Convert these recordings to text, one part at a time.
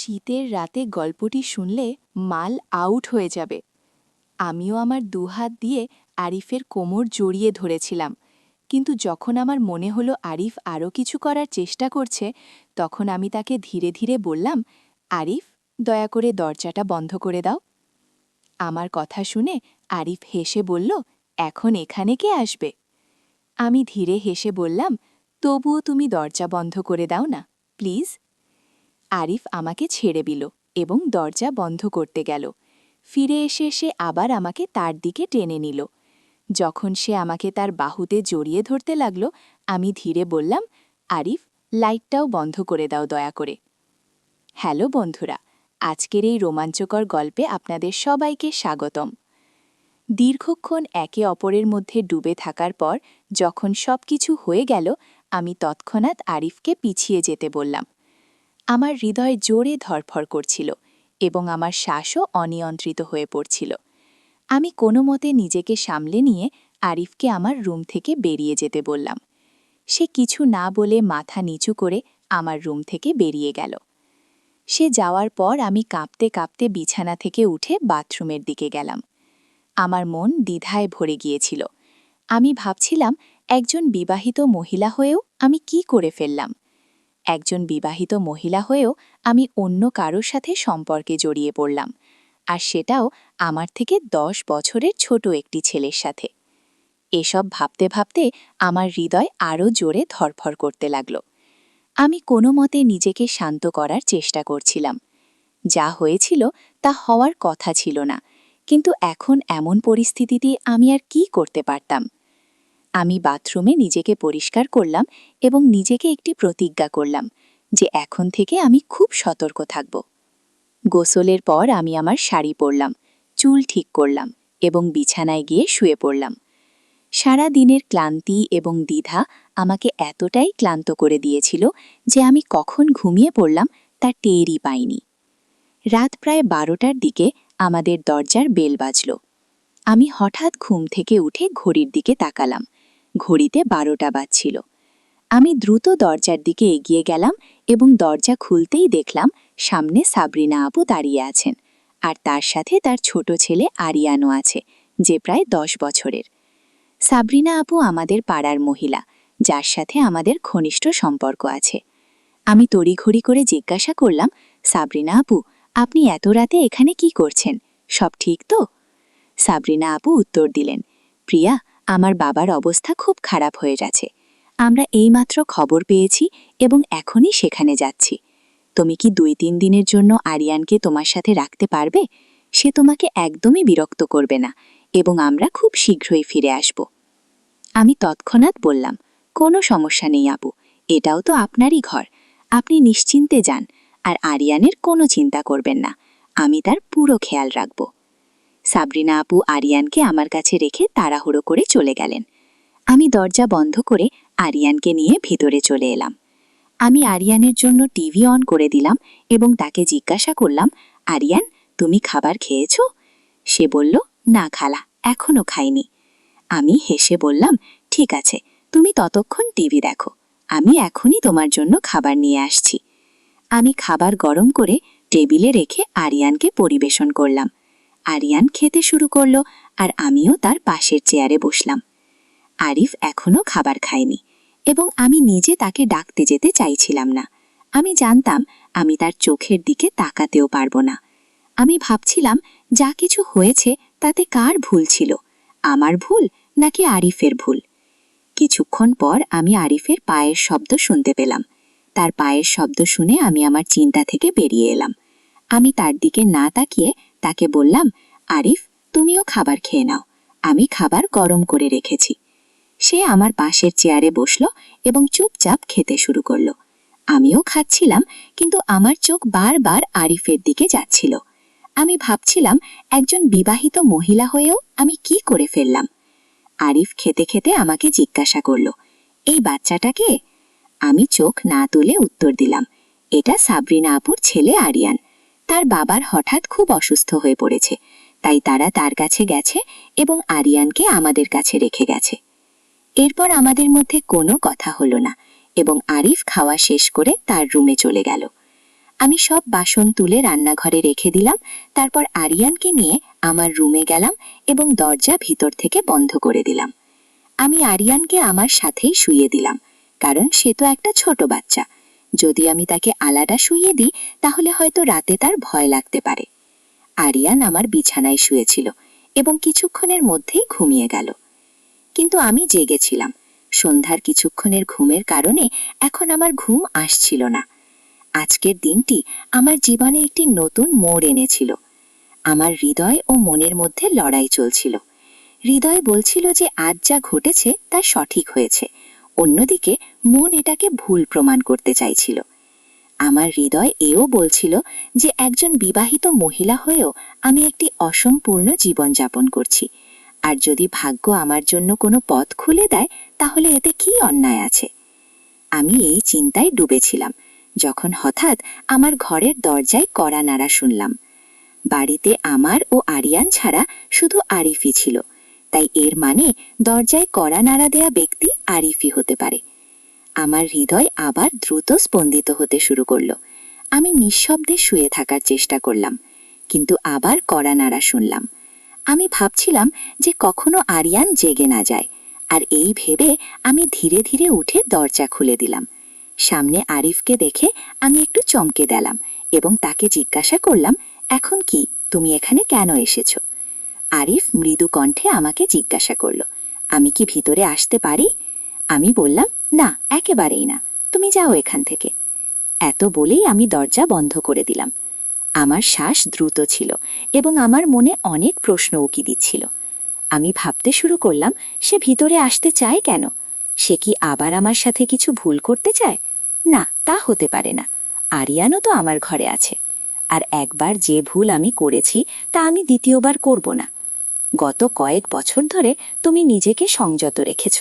শীতের রাতে গল্পটি শুনলে মাল আউট হয়ে যাবে। আমিও আমার দুহাত দিয়ে আরিফের কোমর জড়িয়ে ধরেছিলাম, কিন্তু যখন আমার মনে হলো আরিফ আরও কিছু করার চেষ্টা করছে, তখন আমি তাকে ধীরে ধীরে বললাম, আরিফ, দয়া করে দরজাটা বন্ধ করে দাও। আমার কথা শুনে আরিফ হেসে বলল, এখন এখানে কে আসবে? আমি ধীরে হেসে বললাম, তবুও তুমি দরজা বন্ধ করে দাও না, প্লিজ। আরিফ আমাকে ছেড়ে দিল এবং দরজা বন্ধ করতে গেল। ফিরে এসে সে আবার আমাকে তার দিকে টেনে নিল। যখন সে আমাকে তার বাহুতে জড়িয়ে ধরতে লাগল, আমি ধীরে বললাম, আরিফ, লাইটটাও বন্ধ করে দাও দয়া করে। হ্যালো বন্ধুরা, আজকের এই রোমাঞ্চকর গল্পে আপনাদের সবাইকে স্বাগতম। দীর্ঘক্ষণ একে অপরের মধ্যে ডুবে থাকার পর যখন সবকিছু হয়ে গেল, আমি তৎক্ষণাৎ আরিফকে পিছিয়ে যেতে বললাম। আমার হৃদয় জোরে ধড়ফড় করছিল এবং আমার শ্বাসও অনিয়ন্ত্রিত হয়ে পড়ছিল। আমি কোনো মতে নিজেকে সামলে নিয়ে আরিফকে আমার রুম থেকে বেরিয়ে যেতে বললাম। সে কিছু না বলে মাথা নিচু করে আমার রুম থেকে বেরিয়ে গেল। সে যাওয়ার পর আমি কাঁপতে কাঁপতে বিছানা থেকে উঠে বাথরুমের দিকে গেলাম। আমার মন দ্বিধায় ভরে গিয়েছিল। আমি ভাবছিলাম, একজন বিবাহিত মহিলা হয়েও আমি কি করে ফেললাম? একজন বিবাহিত মহিলা হয়েও আমি অন্য কারোর সাথে সম্পর্কে জড়িয়ে পড়লাম, আর সেটাও আমার থেকে 10 বছরের ছোট একটি ছেলের সাথে। এসব ভাবতে ভাবতে আমার হৃদয় আরও জোরে ধড়ফড় করতে লাগল। আমি কোনো মতে নিজেকে শান্ত করার চেষ্টা করছিলাম। যা হয়েছিল তা হওয়ার কথা ছিল না, কিন্তু এখন এমন পরিস্থিতিতে আমি আর কি করতে পারতাম? আমি বাথরুমে নিজেকে পরিষ্কার করলাম এবং নিজেকে একটি প্রতিজ্ঞা করলাম যে এখন থেকে আমি খুব সতর্ক থাকব। গোসলের পর আমি আমার শাড়ি পরলাম, চুল ঠিক করলাম এবং বিছানায় গিয়ে শুয়ে পড়লাম। সারা দিনের ক্লান্তি এবং দ্বিধা আমাকে এতটাই ক্লান্ত করে দিয়েছিল যে আমি কখন ঘুমিয়ে পড়লাম তা টেরই পাইনি। রাত প্রায় 12টার দিকে আমাদের দরজার বেল বাজল। আমি হঠাৎ ঘুম থেকে উঠে ঘড়ির দিকে তাকালাম। ঘড়িতে 12টা বাজছিল। আমি দ্রুত দরজার দিকে এগিয়ে গেলাম এবং দরজা খুলতেই দেখলাম সামনে সাবরিনা আপু দাঁড়িয়ে আছেন, আর তার সাথে তার ছোট ছেলে আরিয়ানও আছে, যে প্রায় 10 বছরের। সাবরিনা আপু আমাদের পাড়ার মহিলা, যার সাথে আমাদের ঘনিষ্ঠ সম্পর্ক আছে। আমি তড়িঘড়ি করে জিজ্ঞাসা করলাম, সাবরিনা আপু, আপনি এত রাতে এখানে কি করছেন? সব ঠিক তো? সাবরিনা আপু উত্তর দিলেন, প্রিয়া, আমার বাবার অবস্থা খুব খারাপ হয়ে গেছে। আমরা এইমাত্র খবর পেয়েছি এবং এখনই সেখানে যাচ্ছি। তুমি কি 2-3 দিনের জন্য আরিয়ানকে তোমার সাথে রাখতে পারবে? সে তোমাকে একদমই বিরক্ত করবে না এবং আমরা খুব শীঘ্রই ফিরে আসব। আমি তৎক্ষণাৎ বললাম, কোনো সমস্যা নেই আপু, এটাও তো আপনারই ঘর। আপনি নিশ্চিন্তে যান, আর আরিয়ানের কোনো চিন্তা করবেন না। আমি তার পুরো খেয়াল রাখব। সাবরিনা আপু আরিয়ানকে আমার কাছে রেখে তাড়াহুড়ো করে চলে গেলেন। আমি দরজা বন্ধ করে আরিয়ানকে নিয়ে ভিতরে চলে এলাম। আমি আরিয়ানের জন্য টিভি অন করে দিলাম এবং তাকে জিজ্ঞাসা করলাম, আরিয়ান, তুমি খাবার খেয়েছ? সে বলল, না খালা, এখনো খাইনি। আমি হেসে বললাম, ঠিক আছে, তুমি ততক্ষণ টিভি দেখো, আমি এখনই তোমার জন্য খাবার নিয়ে আসছি। আমি খাবার গরম করে টেবিলে রেখে আরিয়ানকে পরিবেশন করলাম। আরিয়ান খেতে শুরু করলো আর আমিও তার পাশের চেয়ারে বসলাম। আরিফ এখনো খাবার খায়নি এবং আমি নিজে তাকে ডাকতে যেতে চাইছিলাম না। আমি জানতাম আমি তার চোখের দিকে তাকাতেও পারবো না। আমি ভাবছিলাম, যা কিছু হয়েছে তাতে কার ভুল ছিল, আমার ভুল নাকি আরিফের ভুল? কিছুক্ষণ পর আমি আরিফের পায়ের শব্দ শুনতে পেলাম। তার পায়ের শব্দ শুনে আমি আমার চিন্তা থেকে বেরিয়ে এলাম। আমি তার দিকে না তাকিয়ে তাকে বললাম, আরিফ, তুমিও খাবার খেয়ে নাও, আমি খাবার গরম করে রেখেছি। সে আমার পাশের চেয়ারে বসল এবং চুপচাপ খেতে শুরু করলো। আমিও খাচ্ছিলাম, কিন্তু আমার চোখ বারবার আরিফের দিকে যাচ্ছিল। আমি ভাবছিলাম, একজন বিবাহিত মহিলা হয়েও আমি কি করে ফেললাম? আরিফ খেতে খেতে আমাকে জিজ্ঞাসা করল, এই বাচ্চাটা কে? আমি চোখ না তুলে উত্তর দিলাম, এটা সাবরিনা আপুর ছেলে আরিয়ান। তার বাবার হঠাৎ খুব অসুস্থ হয়ে পড়েছে, তাই তারা তার কাছে গেছে এবং আরিয়ানকে আমাদের কাছে রেখে গেছে। এরপর আমাদের মধ্যে কোনো কথা হলো না এবং আরিফ খাওয়া শেষ করে তার রুমে চলে গেল। আমি সব বাসন তুলে রান্নাঘরে রেখে দিলাম। তারপর আরিয়ানকে নিয়ে আমার রুমে গেলাম এবং দরজা ভিতর থেকে বন্ধ করে দিলাম। আমি আরিয়ানকে আমার সাথেই শুইয়ে দিলাম, কারণ সে তো একটা ছোট বাচ্চা। যদি আমি তাকে আলাদা শুইয়ে দিই তাহলে হয়তো রাতে তার ভয় লাগতে পারে। আরিয়ান আমার বিছানায় শুয়েছিল এবং কিছুক্ষণের মধ্যেই ঘুমিয়ে গেল। কিন্তু আমি জেগেছিলাম। সন্ধ্যার কিছুক্ষণের ঘুমের কারণে এখন আমার ঘুম আসছিল না। আজকের দিনটি আমার জীবনে একটি নতুন মোড় এনেছিল। আমার হৃদয় ও মনের মধ্যে লড়াই চলছিল। হৃদয় বলছিল যে আজ যা ঘটেছে তা সঠিক হয়েছে, অন্যদিকে মন এটাকে ভুল প্রমাণ করতে চাইছিল। আমার হৃদয় এও বলছিল যে একজন বিবাহিত মহিলা হয়েও আমি একটি অসম্পূর্ণ জীবনযাপন করছি, আর যদি ভাগ্য আমার জন্য কোনো পথ খুলে দেয় তাহলে এতে কি অন্যায় আছে। আমি এই চিন্তায় ডুবেছিলাম যখন হঠাৎ আমার ঘরের দরজায় কড়া নাড়া শুনলাম। বাড়িতে আমার ও আরিয়ান ছাড়া শুধু আরিফই ছিল, তাই এর মানে দরজায় কড়া নাড়া দেয়া ব্যক্তি আরিফই হতে পারে। আমার হৃদয় আবার দ্রুত স্পন্দিত হতে শুরু করল। আমি নিঃশব্দে শুয়ে থাকার চেষ্টা করলাম, কিন্তু আবার কড়া নাড়া শুনলাম। আমি ভাবছিলাম যে কখনো আরিয়ান জেগে না যায়, আর এই ভেবে আমি ধীরে ধীরে উঠে দরজা খুলে দিলাম। সামনে আরিফকে দেখে আমি একটু চমকে দিলাম এবং তাকে জিজ্ঞাসা করলাম, এখন কি, তুমি এখানে কেন এসেছো? আরিফ মৃদু কণ্ঠে আমাকে জিজ্ঞাসা করল, আমি কি ভিতরে আসতে পারি? আমি বললাম, না, একেবারেই না, তুমি যাও এখান থেকে। এত বলেই আমি দরজা বন্ধ করে দিলাম। আমার শ্বাস দ্রুত ছিল এবং আমার মনে অনেক প্রশ্ন উকি দিচ্ছিল। আমি ভাবতে শুরু করলাম, সে ভিতরে আসতে চায় কেন? সে কি আবার আমার সাথে কিছু ভুল করতে চায়? না, তা হতে পারে না। আরিয়ানও তো আমার ঘরে আছে, আর একবার যে ভুল আমি করেছি তা আমি দ্বিতীয়বার করব না। গত কয়েক বছর ধরে তুমি নিজেকে সংযত রেখেছ,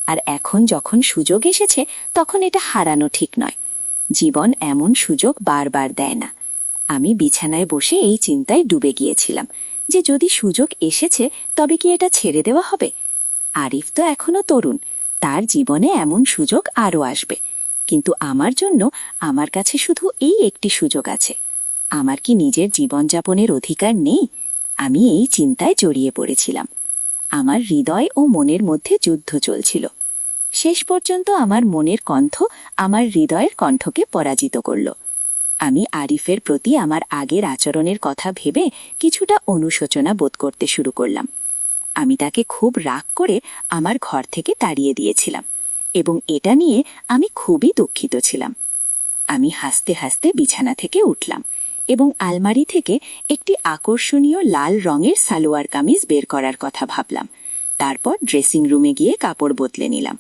আর এখন যখন সুযোগ এসেছে তখন এটা হারানো ঠিক নয়। জীবন এমন সুযোগ বারবার দেয় না। আমি বিছানায় বসে এই চিন্তায় ডুবে গিয়েছিলাম যে যদি সুযোগ এসেছে তবে কি এটা ছেড়ে দেওয়া হবে? আরিফ তো এখনো তরুণ, তার জীবনে এমন সুযোগ আরও আসবে, কিন্তু আমার জন্য আমার কাছে শুধু এই একটি সুযোগ আছে। আমার কি নিজের জীবনযাপনের অধিকার নেই? আমি এই চিন্তায় জড়িয়ে পড়েছিলাম। আমার হৃদয় ও মনের মধ্যে যুদ্ধ চলছিল। শেষ পর্যন্ত আমার মনের কণ্ঠ আমার হৃদয়ের কণ্ঠকে পরাজিত করল। আমি আরিফের প্রতি আমার আগের আচরণের কথা ভেবে কিছুটা অনুশোচনা বোধ করতে শুরু করলাম। আমি তাকে খুব রাগ করে আমার ঘর থেকে তাড়িয়ে দিয়েছিলাম এবং এটা নিয়ে আমি খুবই দুঃখিত ছিলাম। আমি হাসতে হাসতে বিছানা থেকে উঠলাম এবং আলমারি থেকে একটি আকর্ষণীয় লাল রঙের সালোয়ার কামিজ বের করার কথা ভাবলাম। তারপর ড্রেসিং রুমে গিয়ে কাপড় বদলে নিলাম।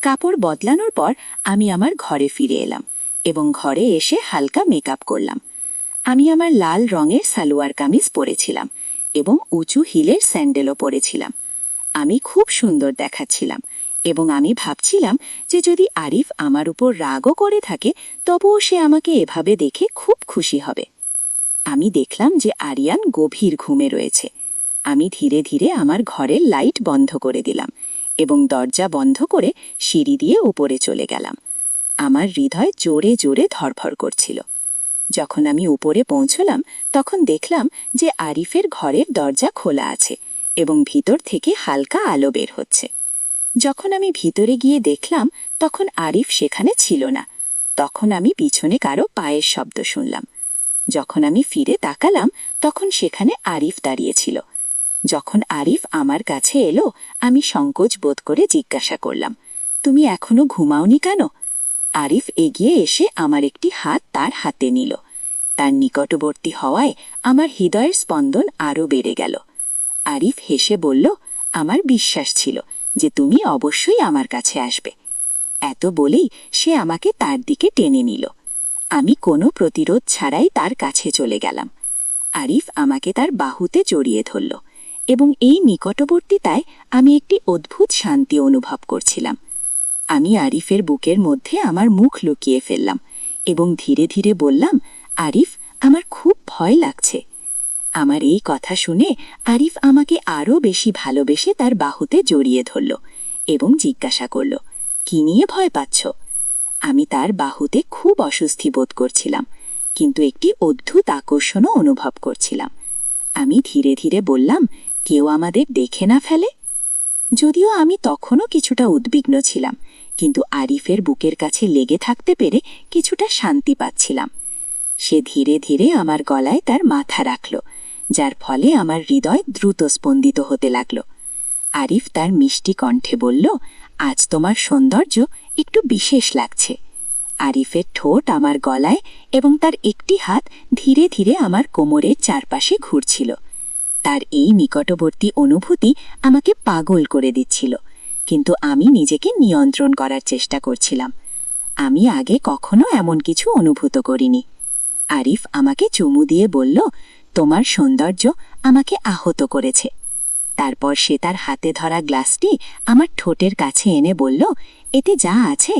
কাপড় বদলানোর পর আমি আমার ঘরে ফিরে এলাম এবং ঘরে এসে হালকা মেকআপ করলাম। আমি আমার লাল রঙের সালোয়ার কামিজ পরেছিলাম এবং উঁচু হিলের স্যান্ডেলও পরেছিলাম। আমি খুব সুন্দর দেখাচ্ছিলাম এবং আমি ভাবছিলাম যে যদি আরিফ আমার উপর রাগও করে থাকে তবুও সে আমাকে এভাবে দেখে খুব খুশি হবে। আমি দেখলাম যে আরিয়ান গভীর ঘুমে রয়েছে। আমি ধীরে ধীরে আমার ঘরের লাইট বন্ধ করে দিলাম এবং দরজা বন্ধ করে সিঁড়ি দিয়ে উপরে চলে গেলাম। আমার হৃদয় জোরে জোরে ধড়ফড় করছিল। যখন আমি উপরে পৌঁছলাম তখন দেখলাম যে আরিফের ঘরের দরজা খোলা আছে এবং ভিতর থেকে হালকা আলো বের হচ্ছে। যখন আমি ভিতরে গিয়ে দেখলাম তখন আরিফ সেখানে ছিল না। তখন আমি পিছনে কারো পায়ের শব্দ শুনলাম। যখন আমি ফিরে তাকালাম তখন সেখানে আরিফ দাঁড়িয়েছিল। যখন আরিফ আমার কাছে এলো আমি সংকোচ বোধ করে জিজ্ঞাসা করলাম, তুমি এখনো ঘুমাওনি কেন? আরিফ এগিয়ে এসে আমার একটি হাত তার হাতে নিল। তার নিকটবর্তী হওয়ায় আমার হৃদয়ের স্পন্দন আরও বেড়ে গেল। আরিফ হেসে বলল, আমার বিশ্বাস ছিল যে তুমি অবশ্যই আমার কাছে আসবে। এত বলেই সে আমাকে তার দিকে টেনে নিল। আমি কোনো প্রতিরোধ ছাড়াই তার কাছে চলে গেলাম। আরিফ আমাকে তার বাহুতে জড়িয়ে ধরল এবং এই নিকটবর্তিতায় আমি একটি অদ্ভুত শান্তি অনুভব করছিলাম। আমি আরিফের বুকের মধ্যে আমার মুখ লুকিয়ে ফেললাম এবং ধীরে ধীরে বললাম, আরিফ, আমার খুব ভয় লাগছে। আমার এই কথা শুনে আরিফ আমাকে আরও বেশি ভালোবেসে তার বাহুতে জড়িয়ে ধরল এবং জিজ্ঞাসা করল, কি নিয়ে ভয় পাচ্ছ? আমি তার বাহুতে খুব অস্বস্তি বোধ করছিলাম, কিন্তু একটি অদ্ভুত আকর্ষণও অনুভব করছিলাম। আমি ধীরে ধীরে বললাম, কেউ আমাদের দেখে না ফেলে? যদিও আমি তখনও কিছুটা উদ্বিগ্ন ছিলাম, কিন্তু আরিফের বুকের কাছে লেগে থাকতে পেরে কিছুটা শান্তি পাচ্ছিলাম। সে ধীরে ধীরে আমার গলায় তার মাথা রাখল, যার ফলে আমার হৃদয় দ্রুত স্পন্দিত হতে লাগল। আরিফ তার মিষ্টি কণ্ঠে বলল, আজ তোমার সৌন্দর্য একটু বিশেষ লাগছে। আরিফের ঠোঁট আমার গলায় এবং তার একটি হাত ধীরে ধীরে আমার কোমরের চারপাশে ঘুরছিল। তার এই নিকটবর্তী অনুভূতি আমাকে পাগল করে দিচ্ছিল, কিন্তু আমি নিজেকে নিয়ন্ত্রণ করার চেষ্টা করছিলাম। আমি আগে কখনো এমন কিছু অনুভূত করিনি। আরিফ আমাকে চুমু দিয়ে বলল, তোমার সৌন্দর্য আমাকে আহত করেছে। তারপর সে তার হাতে ধরা গ্লাসটি আমার ঠোঁটের কাছে এনে বলল, এতে যা আছে